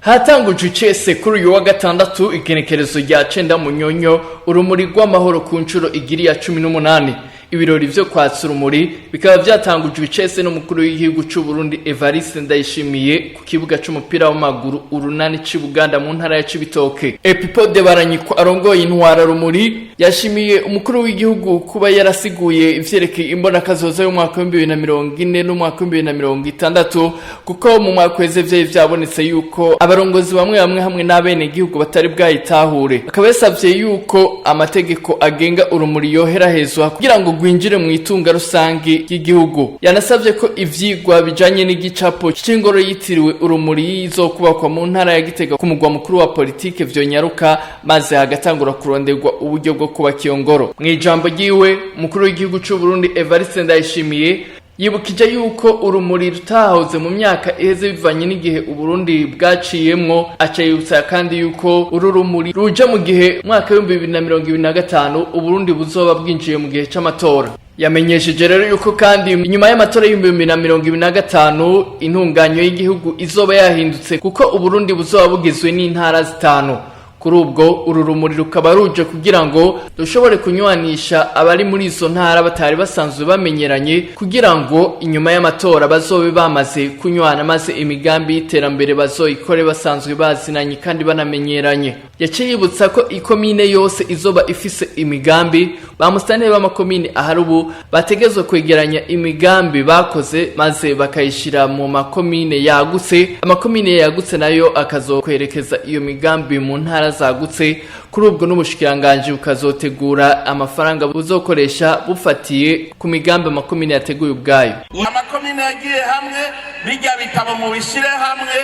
Hatangujwe icese kuri uyu wa gatandatu igenekerezo rya 9 Munyonyo urumuri rw'amahoro ku ncuro igiri ya 18. Ibirori vyo kwatsa urumuri bikaba vyatangujwe icese n'umukuru w'igihugu c'u Burundi Evariste NDAYISHIYE ku kibuga c'umupira w'amaguru urunani c'Ibuganda mu ntara ya Cibitoke. Epipode baranyiko arongoye intwara rumuri yashimiye umukuru w'igihugu kuba yarasiguye ivyerekeye imbonakazoza y'umwaka wa 2040 n'umwaka wa 2060 kuko mu mwaka weze vyabonetse yuko abarongozi bamwe hamwe n'abene igihugu batari bwayitahure. Akaba yasavye yuko amategeko agenga urumuri yoherahezwa kugira ngo gwinjire mu itunga rusangi y'igihugu. Yanasavye ko ivyigwa bijanye n'igicapo c'ingoro yitiriwe urumuri izokubakwa mu ntara ya Gitega ku mugwa mukuru wa politike vyonyaruka maze hagatangura kuronderwa uburyo bwo kubaka iyo ngoro. Mwijambo ryiwe umukuru w'igihugu c'u Burundi Evariste NDAYISHIYE yibukije yuko urumuri rutahoze mu myaka iheze bivanye n'igihe Uburundi bwaciyemwo, acayibutsa kandi yuko uru rumuri ruje mu gihe mwaka wa 2025 Uburundi buzoba bwinjiye mu gihe c'amatora. Yamenyesheje rero yuko kandi inyuma y'amatora y'2025 intunganyo y'igihugu izoba yahindutse kuko Uburundi buzoba bugizwe n'intara zitanu. Kuri ubwo uru rumuri rukaba ruje kugira ngo dushobore kunywanisha abari muri izo ntara batari basanzwe bamenyeranye kugira ngo inyuma y'amatora bazobe bamaze kunywana maze imigambi y'iterambere bazoyikore basanzwe bazinanye kandi banamenyeranye. Yaciye yibutsa ko ikomine yose izoba ifise imigambi, ba musitanteri b'amakomine ahari ubu bategezwe kwegeranya imigambi bakoze maze bakayishira mu makomine yagutse. Amakomine yagutse nayo akazokwerekeza iyo migambi mu ntara zagutse. Kuri ubwo n'Ubushikirangaji bukazotegura amafaranga buzokoresha bufatiye ku migambi amakomine yateguye ubwayo. Amakomine yagiye hamwe bijya bitabo mu bishire hamwe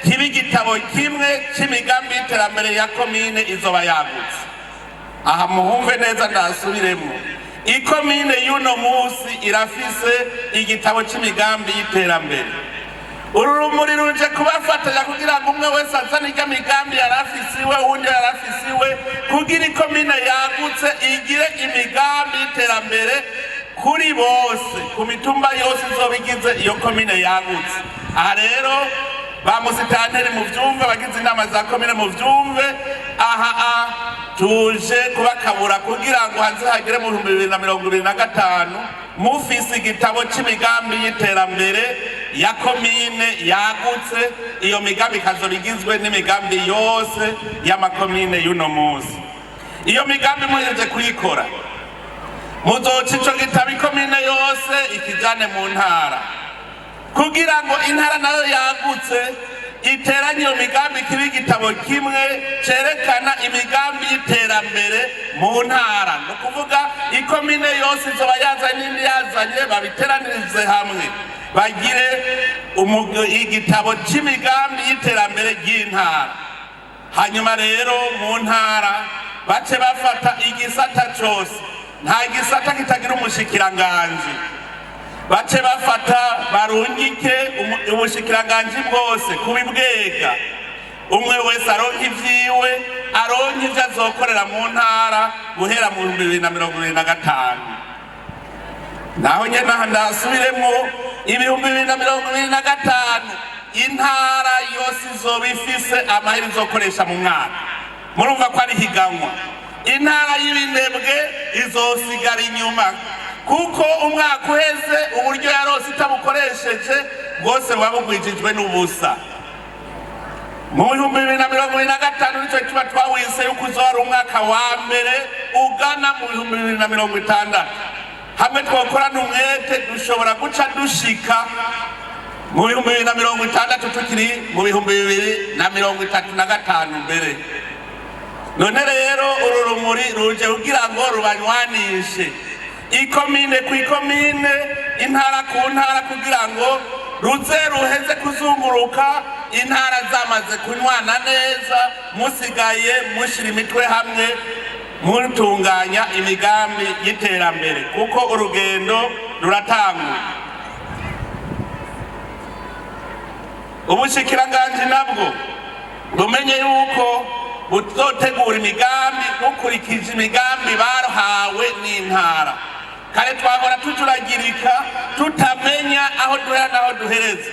kibigitabo kimwe c'imigambi y'iterambere ya komine izoba yagutse. Aha muhumve neza ndasubiremo, ikomine y'uno musi irafise igitabo c'imigambi y'iterambere. Uru rumuri ruje kubafatanya kugira ngo umwe wese azane irya migambi yarafisiwe uwundi yarafisiwe kugira ikomine yagutse igire imigambi y'iterambere kuri bose ku mitumba yose izobigize iyo komine yagutse. Aha rero ba musitanteri mu vyumve, bagize inama za komine mu vyumve, aha tuje kubakabura kugira ngo hanze hagere mu 2025 mufise igitabo c'imigambi y'iterambere ya komine yagutse. Iyo migambi ikazobigizwe n'imigambi yose y'amakomine y'uno musi. Iyo migambi muhejeje kuyikora muzoca ico gitabo ikomine yose ikijane mu ntara kugira ngo intara nayo yagutse iteranye iyo migambi kiba igitabo kimwe cerekana imigambi y'iterambere mu ntara. Ni ukuvuga ikomine yose izoba yazanye n'indi yazanye babiteranirize hamwe bagire igitabo c'imigambi y'iterambere ry'intara. Hanyuma rero mu ntara bace bafata igisata cose, nta gisata kitagira umushikiranganji, bace bafata barungike ubushikiranganji bwose kubibwega, umwe wese aronka ivyiwe, aronka ivyo azokorera mu ntara guhera mu 2025. Naho nyene ndasubiremo 2025 intara yose izoba ifise amahera izokoresha mu mwaka. Murumva ko ari higanwa. Intara y'ibinebwe izosigara inyuma kuko umwaka uheze uburyo yarose itabukoresheje bwose wabugwijijwe n'ubusa. Mu 2025 nico kiba twawise yuko uzora umwaka wa mbere ugana mu 2060. Hamwe twokorana umwete dushobora guca dushika mu 2060 tukiri mu 2035 mbere. None rero uru rumuri ruje kugira ngo rubanywanishe ikomine ku ikomine, intara ku ntara kugira ngo ruze ruheze kuzunguruka intara zamaze kunywana neza, musigaye mushira imitwe hamwe mutunganya imigambi y'iterambere kuko urugendo ruratangura. Ubushikirangaji nabwo bumenye yuko buzotegura imigambi bukurikije imigambi bahawe n'intara. Kare twahora tujuragirika tutamenya aho duhera naho duhereze.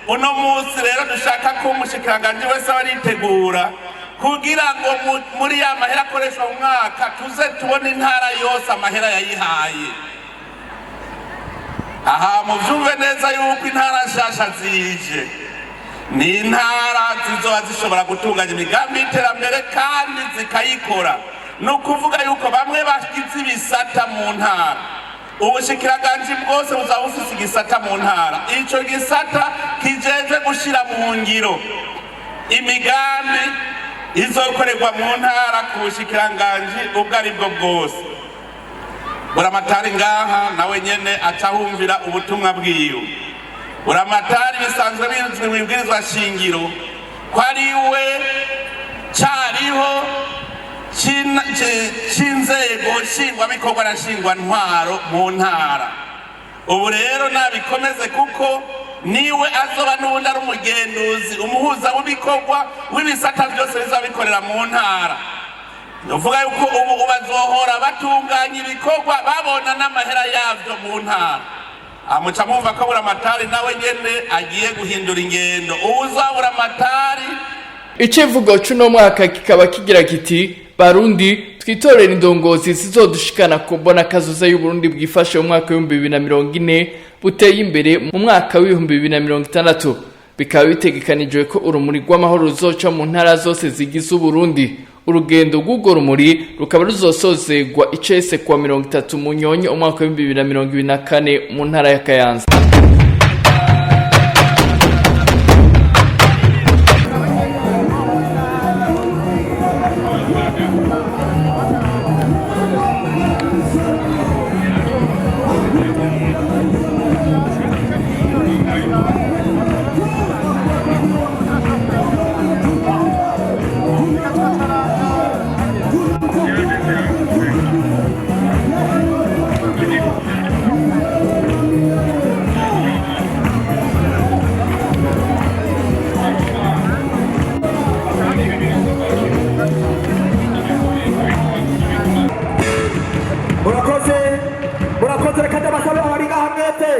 uno munsi rero dushaka ko umushikiranganji wese aritegura kugira ngo muri ya mahera akoreshwa mu mwaka tuze tubone intara yose amahera yayihaye. Aha muvyumve neza yuko intara nshasha zije ni intara zizoba zishobora gutunganya imigambi y'iterambere kandi zikayikora. Nukuvuga yuko bamwe bagize ibisata mu ntara, ubushikiranganje bwose buzaba bufise igisata mu ntara, ico gisata kijejwe gushira mu ngiro imigambi izokorerwa mu ntara ku bushikiranganje ubwo ari bwo bwose. Buramatari ngaha nawe nyene acahumvira ubutumwa bwiwe. Buramatari bisanzwe bizwi mu ibwirizwa shingiro ko ari we cariho c'inzego nshingwabikorwa na nshingwantwaro mu ntara. Ubu rero nabikomeze kuko niwe azoba n'ubundi ari umugenduzi umuhuza w'ibikorwa w'ibisata byose bizabikorera mu ntara. Nuvuga yuko ubu bazohora batunganya ibikorwa babona n'amahera yavyo mu ntara. Amuca mumva ko Buramatari nawe nyene agiye guhindura ingendo. Uzabura Buramatari Ikivugo c'uno mwaka kikaba kigira kiti Barundi twitorera indongozi zizodushikana ku mbona kazoza y'Uburundi bwifashe mu mwaka wa 2040 buteye imbere mu mwaka wa 2060. Bikaba bitegekanijwe ko urumuri rw'amahoro ruzoca mu ntara zose zigize Uburundi. Urugendo rw'urwo rumuri rukaba ruzosozegwa icese kwa 30 Munyonyo umwaka wa 2024 mu ntara ya Kayanza. Murakoze rekada basaba bari ngaha mwete.